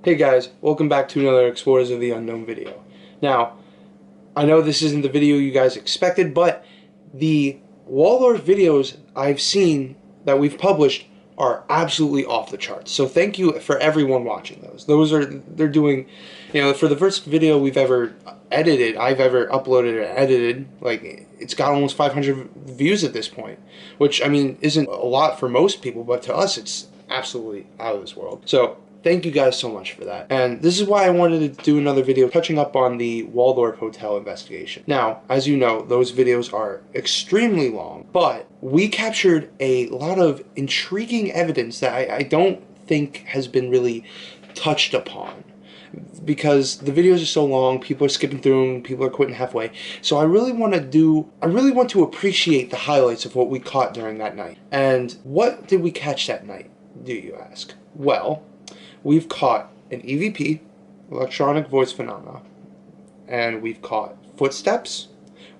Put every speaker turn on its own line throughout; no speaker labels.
Hey guys, welcome back to another Explorers of the Unknown video. Now, I know this isn't the video you guys expected, but the Waldorf videos I've seen that we've published are absolutely off the charts. So thank you for everyone watching those. They're doing, for the first video we've ever edited, I've ever uploaded or edited, like, it's got almost 500 views at this point, which, I mean, isn't a lot for most people, but to us it's absolutely out of this world. So thank you guys so much for that. And this is why I wanted to do another video touching up on the Waldorf Hotel investigation. Now, as you know, those videos are extremely long, but we captured a lot of intriguing evidence that I don't think has been really touched upon. Because the videos are so long, people are skipping through them, people are quitting halfway. So I really want to appreciate the highlights of what we caught during that night. And what did we catch that night, do you ask? Well, we've caught an EVP, electronic voice phenomena, and we've caught footsteps,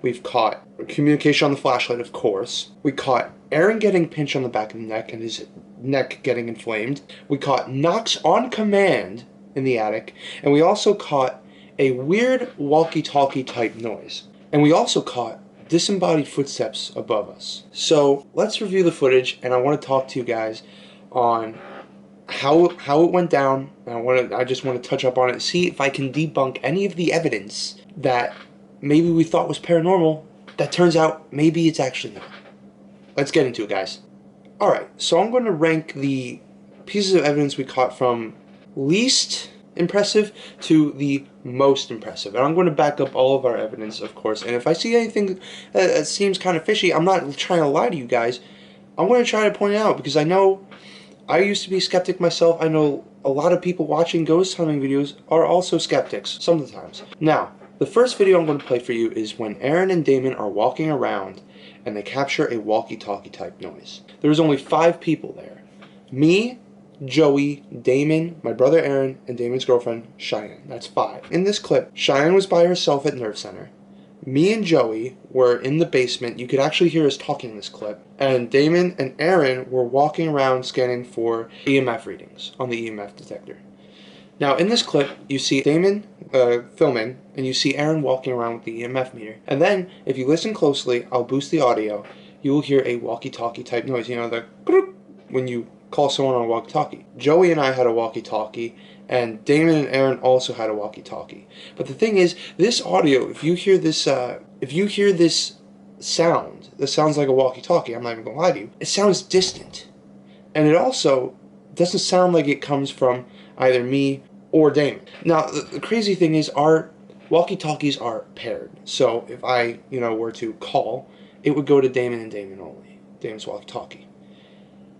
we've caught communication on the flashlight, of course, we caught Aaron getting pinched on the back of the neck and his neck getting inflamed, we caught knocks on command in the attic, and we also caught a weird walkie-talkie type noise. And we also caught disembodied footsteps above us. So let's review the footage, and I want to talk to you guys on how it went down. And I just want to touch up on it, see if I can debunk any of the evidence that maybe we thought was paranormal that turns out maybe it's actually not. Let's get into it, guys. Alright, so I'm going to rank the pieces of evidence we caught from least impressive to the most impressive. And I'm going to back up all of our evidence, of course. And if I see anything that seems kind of fishy, I'm not trying to lie to you guys. I'm going to try to point it out, because I know I used to be a skeptic myself. I know a lot of people watching ghost hunting videos are also skeptics sometimes. Now, the first video I'm going to play for you is when Aaron and Damon are walking around and they capture a walkie-talkie type noise. There's only 5 people there. Me, Joey, Damon, my brother Aaron, and Damon's girlfriend, Cheyenne. That's 5. In this clip, Cheyenne was by herself at Nerve Center. Me and Joey were in the basement. You could actually hear us talking in this clip. And Damon and Aaron were walking around scanning for EMF readings on the EMF detector. Now, in this clip, you see Damon filming, and you see Aaron walking around with the EMF meter. And then, if you listen closely, I'll boost the audio, you will hear a walkie-talkie type noise. You know, the when you call someone on a walkie-talkie. Joey and I had a walkie-talkie, and Damon and Aaron also had a walkie-talkie. But the thing is, this audio, if you hear this sound, this sounds like a walkie-talkie, I'm not even gonna lie to you, it sounds distant. And it also doesn't sound like it comes from either me or Damon. Now, the crazy thing is, our walkie-talkies are paired. So if I, were to call, it would go to Damon and Damon only. Damon's walkie-talkie.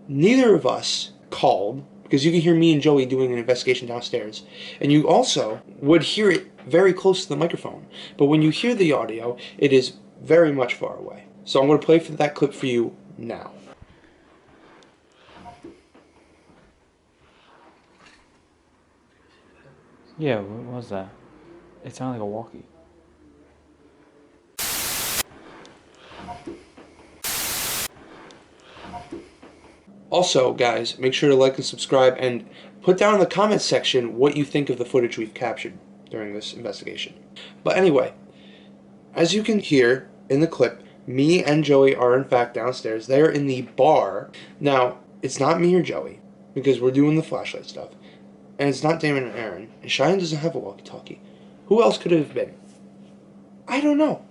Neither of us called, because you can hear me and Joey doing an investigation downstairs, and you also would hear it very close to the microphone. But when you hear the audio, it is very much far away. So I'm going to play for that clip for you now.
Yeah, what was that? It sounded like a walkie.
Also, guys, make sure to like and subscribe, and put down in the comments section what you think of the footage we've captured during this investigation. But anyway, as you can hear in the clip, me and Joey are in fact downstairs. They're in the bar. Now, it's not me or Joey, because we're doing the flashlight stuff. And it's not Damon and Aaron. And Cheyenne doesn't have a walkie-talkie. Who else could it have been? I don't know.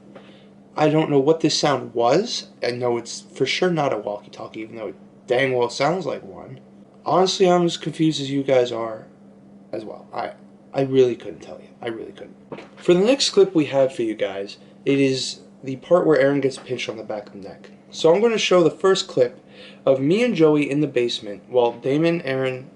I don't know what this sound was. I know it's for sure not a walkie-talkie, even though it dang well sounds like one. Honestly, I'm as confused as you guys are as well. I really couldn't tell you. I really couldn't. For the next clip we have for you guys, it is the part where Aaron gets pinched on the back of the neck. So I'm going to show the first clip of me and Joey in the basement while Damon, Aaron,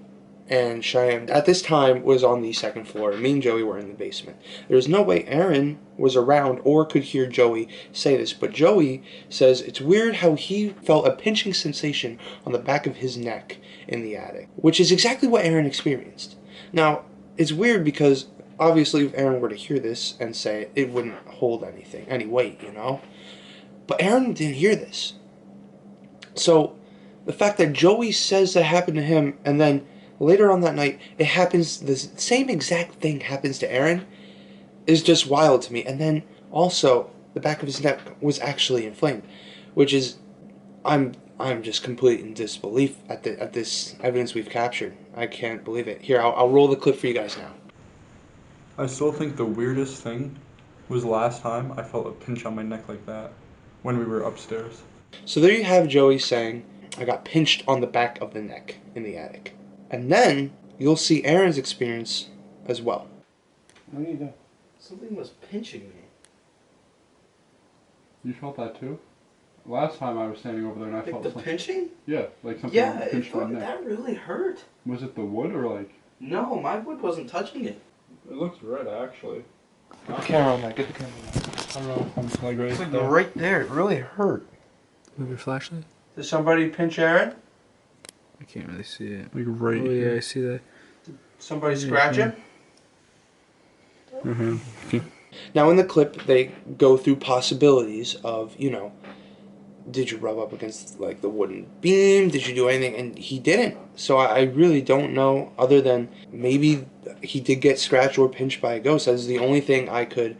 and Cheyenne at this time was on the second floor. Me and Joey were in the basement. There's no way Aaron was around or could hear Joey say this, but Joey says it's weird how he felt a pinching sensation on the back of his neck in the attic, which is exactly what Aaron experienced. Now, it's weird because obviously if Aaron were to hear this and say it, it wouldn't hold any weight, But Aaron didn't hear this. So the fact that Joey says that happened to him, and then later on that night, it happens, the same exact thing happens to Aaron. Is just wild to me. And then also, the back of his neck was actually inflamed, which is, I'm just complete in disbelief at this evidence we've captured. I can't believe it. Here, I'll roll the clip for you guys now.
I still think the weirdest thing was last time I felt a pinch on my neck like that when we were upstairs.
So there you have Joey saying, I got pinched on the back of the neck in the attic. And then you'll see Aaron's experience as well.
What are you doing?
Something was pinching me.
You felt that too? Last time I was standing over there and I felt
the pinching?
Yeah, like something pinched my neck.
That really hurt.
Was it the wood or like?
No, my wood wasn't touching it.
It looks red actually.
Get the camera on that. Get the camera on that.
I don't know if I'm like right
It's like
there.
right there. It really hurt.
Move your flashlight.
Did somebody pinch Aaron?
I can't really see it.
Like right
Oh
here.
yeah, I see that.
Somebody scratch him?
Mm-hmm.
Now in the clip, they go through possibilities of, you know, did you rub up against like the wooden beam? Did you do anything? And he didn't. So I really don't know, other than maybe he did get scratched or pinched by a ghost. That's the only thing I could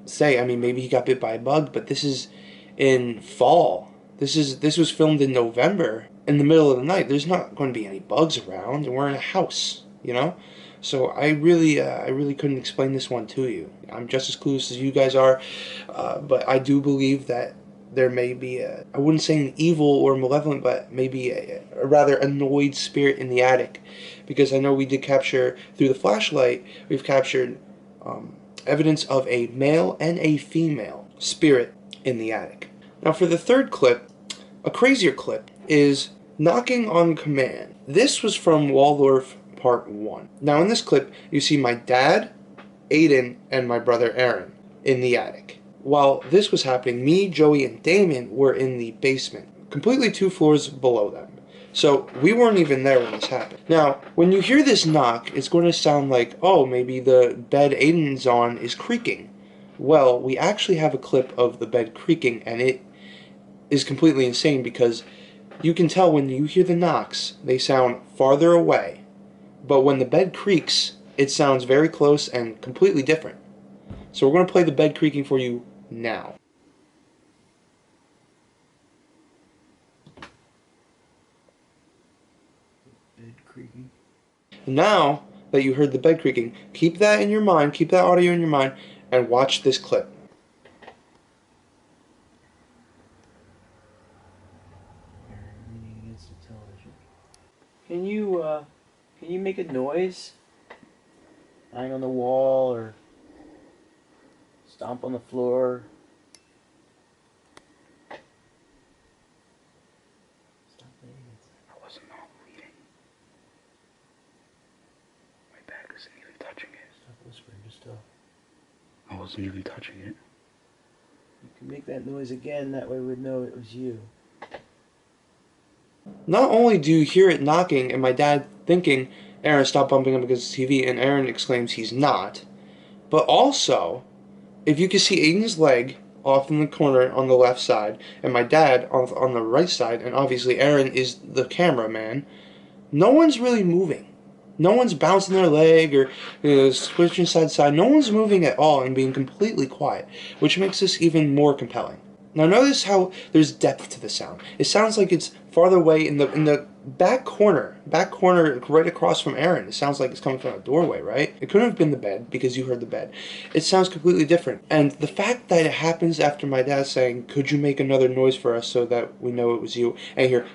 say. I mean, maybe he got bit by a bug, but this is in fall. This was filmed in November in the middle of the night. There's not going to be any bugs around, and we're in a house, you know. So I really couldn't explain this one to you. I'm just as clueless as you guys are, but I do believe that there may be I wouldn't say an evil or malevolent, but maybe a rather annoyed spirit in the attic, because I know we did capture through the flashlight. We've captured evidence of a male and a female spirit in the attic. Now for the third clip, a crazier clip, is knocking on command. This was from Waldorf Part 1. Now in this clip, you see my dad, Aiden, and my brother Aaron in the attic. While this was happening, me, Joey, and Damon were in the basement, completely 2 floors below them. So we weren't even there when this happened. Now, when you hear this knock, it's going to sound like, oh, maybe the bed Aiden's on is creaking. Well, we actually have a clip of the bed creaking, and it is completely insane, because you can tell when you hear the knocks, they sound farther away. But when the bed creaks, it sounds very close and completely different. So we're going to play the bed creaking for you now.
Bed creaking.
Now that you heard the bed creaking, keep that in your mind, keep that audio in your mind, and watch this clip.
Can you make a noise? Bang on the wall or stomp on the floor? Stop it.
I wasn't all bleeding. My back wasn't even touching it.
Stop whispering, just stop.
I wasn't even touching it.
You can make that noise again, that way we'd know it was you.
Not only do you hear it knocking and my dad thinking, Aaron, stop bumping up against the TV, and Aaron exclaims he's not, but also, if you can see Aiden's leg off in the corner on the left side, and my dad on the right side, and obviously Aaron is the cameraman, no one's really moving. No one's bouncing their leg or switching side to side. No one's moving at all and being completely quiet, which makes this even more compelling. Now notice how there's depth to the sound. It sounds like it's farther away in the back corner right across from Aaron. It sounds like it's coming from a doorway, right? It couldn't have been the bed because you heard the bed. It sounds completely different. And the fact that it happens after my dad saying, could you make another noise for us so that we know it was you, and you hear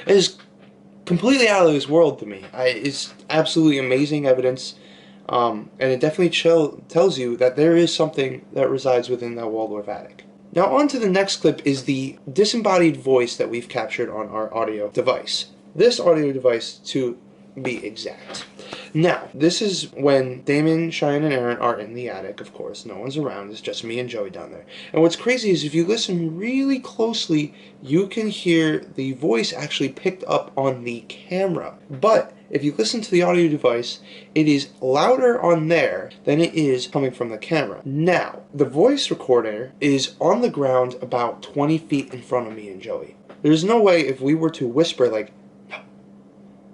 is completely out of this world to me. It's absolutely amazing evidence. And it definitely tells you that there is something that resides within that Waldorf attic. Now on to the next clip is the disembodied voice that we've captured on our audio device. This audio device to be exact. Now, this is when Damon, Cheyenne, and Aaron are in the attic, of course. No one's around. It's just me and Joey down there. And what's crazy is if you listen really closely, you can hear the voice actually picked up on the camera. But if you listen to the audio device, it is louder on there than it is coming from the camera. Now, the voice recorder is on the ground about 20 feet in front of me and Joey. There's no way if we were to whisper like,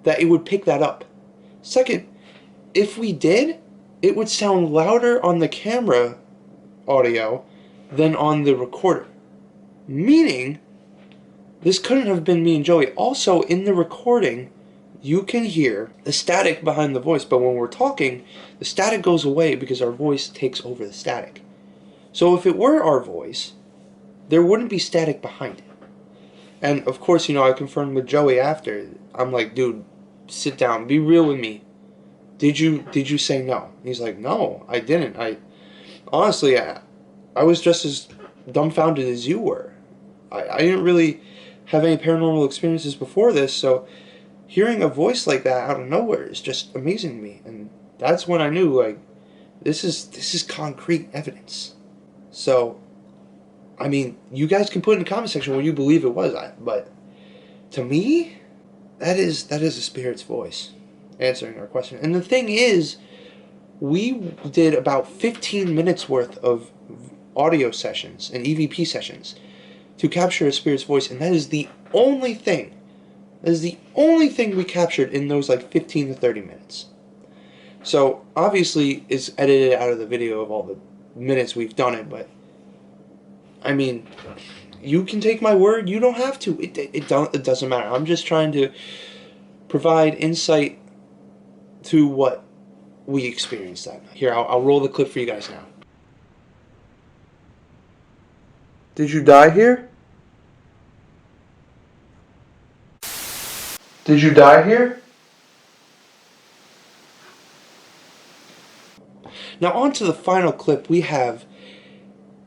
that it would pick that up. Second, if we did, it would sound louder on the camera audio than on the recorder. Meaning, this couldn't have been me and Joey. Also, in the recording, you can hear the static behind the voice, but when we're talking, the static goes away because our voice takes over the static. So if it were our voice, there wouldn't be static behind it. And of course, I confirmed with Joey after. I'm like, dude, sit down, be real with me. Did you say no? He's like, no, I didn't. Honestly, I was just as dumbfounded as you were. I didn't really have any paranormal experiences before this, so hearing a voice like that out of nowhere is just amazing to me. And that's when I knew, like, this is concrete evidence. So, I mean, you guys can put in the comment section what you believe it was, but to me, that is a spirit's voice answering our question. And the thing is, we did about 15 minutes worth of audio sessions and EVP sessions to capture a spirit's voice, and that is the only thing we captured in those like 15 to 30 minutes. So obviously it's edited out of the video of all the minutes we've done it, but I mean, you can take my word, you don't have to. It doesn't matter. I'm just trying to provide insight to what we experienced that night. Here, I'll roll the clip for you guys now. Did you die here? Did you die here? Now on to the final clip. We have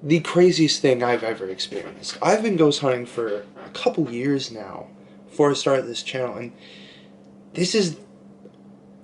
the craziest thing I've ever experienced. I've been ghost hunting for a couple years now before I started this channel, and this is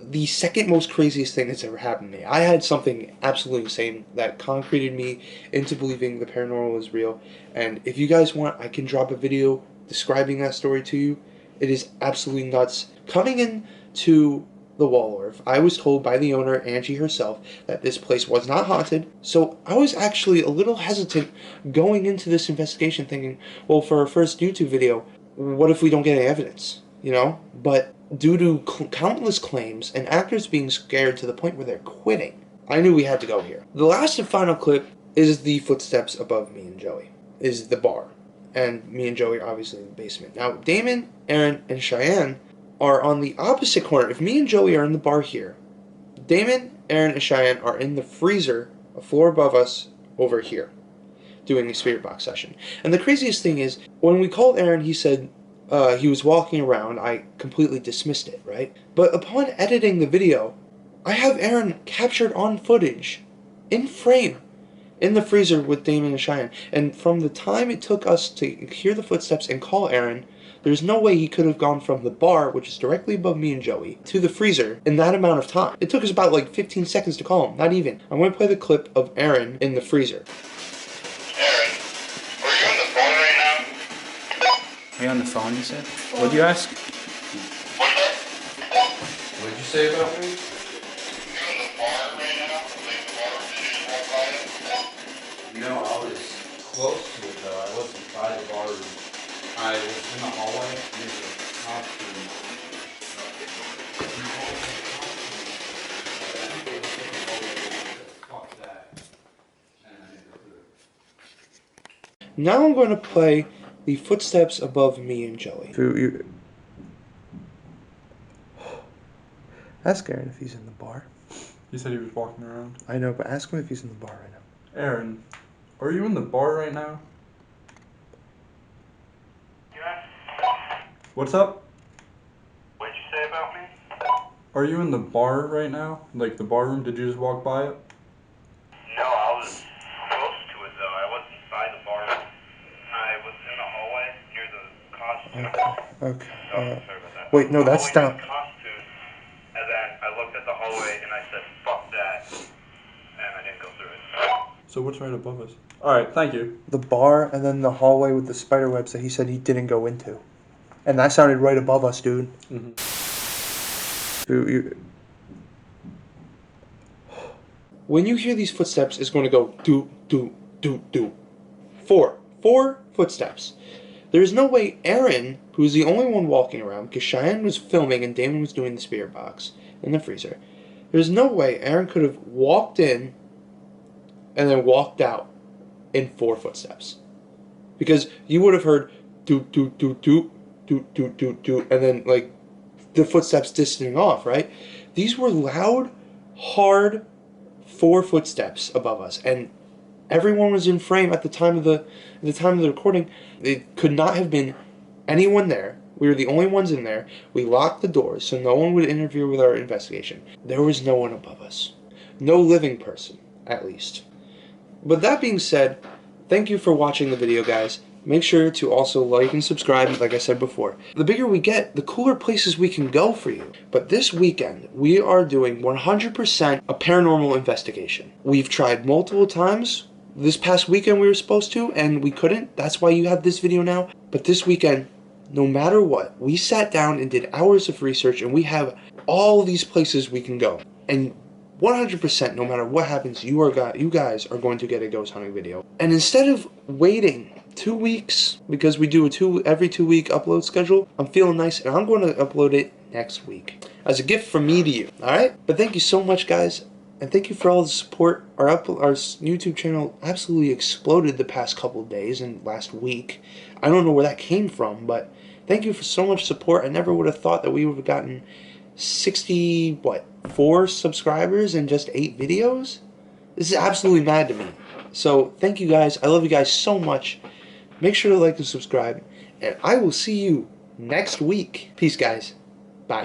the second most craziest thing that's ever happened to me. I had something absolutely insane that concreted me into believing the paranormal is real, and if you guys want, I can drop a video describing that story to you. It is absolutely nuts. Coming into the Waldorf, I was told by the owner, Angie herself, that this place was not haunted, so I was actually a little hesitant going into this investigation thinking, well, for our first YouTube video, what if we don't get any evidence, But due to countless claims and actors being scared to the point where they're quitting, I knew we had to go here. The last and final clip is the footsteps above me and Joey, is the bar. And me and Joey are obviously in the basement. Now, Damon, Aaron, and Cheyenne are on the opposite corner. If me and Joey are in the bar here, Damon, Aaron, and Cheyenne are in the freezer, a floor above us, over here, doing a spirit box session. And the craziest thing is, when we called Aaron, he said he was walking around. I completely dismissed it, right? But upon editing the video, I have Aaron captured on footage, in frame, in the freezer with Damon and Cheyenne. And from the time it took us to hear the footsteps and call Aaron, there's no way he could have gone from the bar, which is directly above me and Joey, to the freezer in that amount of time. It took us about like 15 seconds to call him, not even. I'm going to play the clip of Aaron in the freezer.
Aaron, are you on the phone right now?
Are you on the phone, you said? What'd you ask?
What's that?
What did you say about me?
You're in the bar right now? Like the bar, did you just walk by it?
No, I was close to it though. I wasn't by the bar room. I was in the hallway near the costume. Fuck that. And I didn't go through it.
Now I'm going to play the footsteps above me and Joey. Ask Aaron if he's in the bar.
He said he was walking around.
I know, but ask him if he's in the bar right now.
Aaron, are you in the bar right now?
Yeah.
What's up?
What'd you say about me?
Are you in the bar right now? Like the bar room? Did you just walk by it?
No, I was close to it though. I wasn't inside the bar. I was in the hallway near the costume.
Okay.
Oh, sorry about that.
Wait, no, that's
Hallway near
down.
the costume, and then I looked at the hallway and I said, "Fuck that," and I didn't go through it.
So what's right above us? Alright, thank you.
The bar and then the hallway with the spider webs that he said he didn't go into. And that sounded right above us, dude. When you hear these footsteps, it's going to go do, do, do, do. Four footsteps. There's no way Aaron, who's the only one walking around, because Cheyenne was filming and Damon was doing the spirit box in the freezer, there's no way Aaron could have walked in and then walked out in 4 footsteps. Because you would have heard doot, doot, doot, doot, doot, doot, doot, doot, and then, like, the footsteps distancing off, right? These were loud, hard 4 footsteps above us, and everyone was in frame at the time of the recording. It could not have been anyone there. We were the only ones in there. We locked the doors so no one would interfere with our investigation. There was no one above us. No living person, at least. But that being said, thank you for watching the video, guys. Make sure to also like and subscribe, like I said before. The bigger we get, the cooler places we can go for you. But this weekend, we are doing 100% a paranormal investigation. We've tried multiple times. This past weekend we were supposed to, and we couldn't. That's why you have this video now. But this weekend, no matter what, we sat down and did hours of research, and we have all these places we can go. And 100%, no matter what happens, you guys are going to get a ghost hunting video. And instead of waiting 2 weeks, because we do every 2 week upload schedule, I'm feeling nice, and I'm going to upload it next week as a gift from me to you. All right? But thank you so much, guys, and thank you for all the support. Our YouTube channel absolutely exploded the past couple of days and last week. I don't know where that came from, but thank you for so much support. I never would have thought that we would have gotten 4 subscribers in just 8 videos. This is absolutely mad to me. So thank you guys. I love you guys so much. Make sure to like and subscribe, and I will see you next week. Peace, guys. Bye.